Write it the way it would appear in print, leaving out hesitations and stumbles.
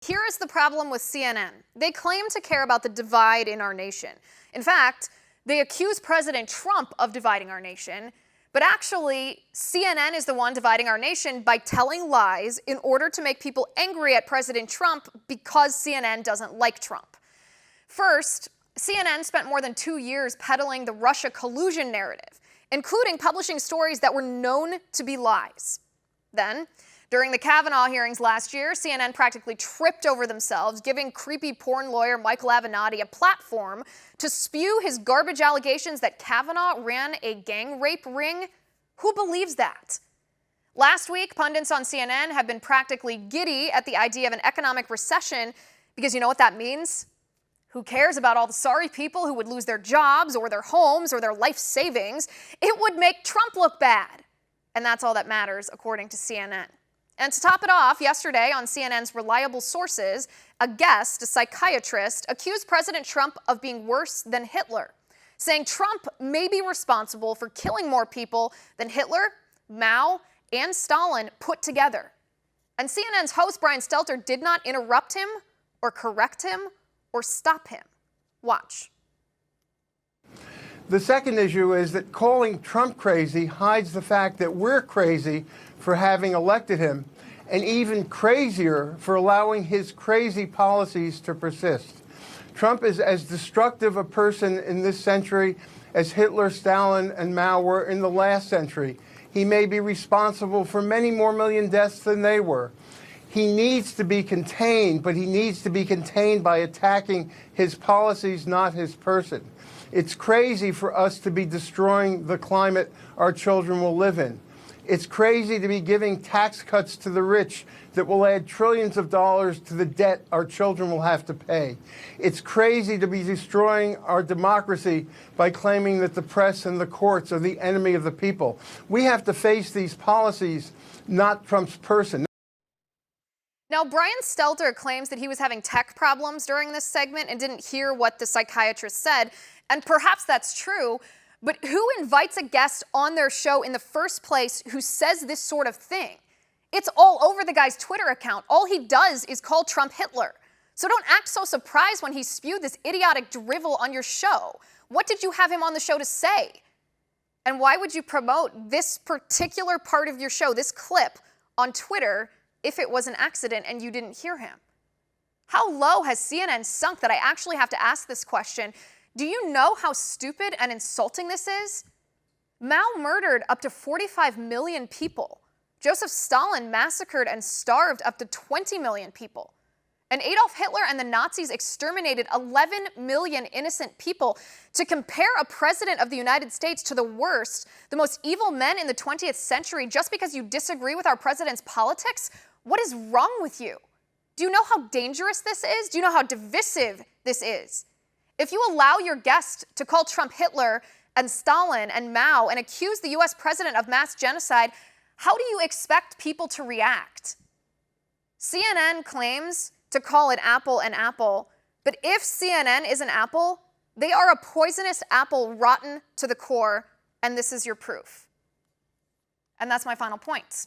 Here is the problem with CNN. They claim to care about the divide in our nation. In fact, they accuse President Trump of dividing our nation, but actually, CNN is the one dividing our nation by telling lies in order to make people angry at President Trump because CNN doesn't like Trump. First, CNN spent more than 2 years peddling the Russia collusion narrative, including publishing stories that were known to be lies. Then, during the Kavanaugh hearings last year, CNN practically tripped over themselves, giving creepy porn lawyer Michael Avenatti a platform to spew his garbage allegations that Kavanaugh ran a gang rape ring. Who believes that? Last week, pundits on CNN have been practically giddy at the idea of an economic recession because you know what that means? Who cares about all the sorry people who would lose their jobs or their homes or their life savings? It would make Trump look bad. And that's all that matters, according to CNN. And to top it off, yesterday on CNN's Reliable Sources, a guest, a psychiatrist, accused President Trump of being worse than Hitler, saying Trump may be responsible for killing more people than Hitler, Mao, and Stalin put together. And CNN's host, Brian Stelter, did not interrupt him or correct him or stop him. Watch. The second issue is that calling Trump crazy hides the fact that we're crazy for having elected him, and even crazier for allowing his crazy policies to persist. Trump is as destructive a person in this century as Hitler, Stalin, and Mao were in the last century. He may be responsible for many more million deaths than they were. He needs to be contained, but he needs to be contained by attacking his policies, not his person. It's crazy for us to be destroying the climate our children will live in. It's crazy to be giving tax cuts to the rich that will add trillions of dollars to the debt our children will have to pay. It's crazy to be destroying our democracy by claiming that the press and the courts are the enemy of the people. We have to face these policies, not Trump's person. Now, Brian Stelter claims that he was having tech problems during this segment and didn't hear what the psychiatrist said, and perhaps that's true, but who invites a guest on their show in the first place who says this sort of thing? It's all over the guy's Twitter account. All he does is call Trump Hitler. So don't act so surprised when he spewed this idiotic drivel on your show. What did you have him on the show to say? And why would you promote this particular part of your show, this clip, on Twitter if it was an accident and you didn't hear him? How low has CNN sunk that I actually have to ask this question? Do you know how stupid and insulting this is? Mao murdered up to 45 million people. Joseph Stalin massacred and starved up to 20 million people. And Adolf Hitler and the Nazis exterminated 11 million innocent people. To compare a president of the United States to the worst, the most evil men in the 20th century just because you disagree with our president's politics? What is wrong with you? Do you know how dangerous this is? Do you know how divisive this is? If you allow your guest to call Trump Hitler and Stalin and Mao and accuse the US president of mass genocide, how do you expect people to react? CNN claims to call an apple an apple, but if CNN is an apple, they are a poisonous apple rotten to the core, and this is your proof. And that's my final point.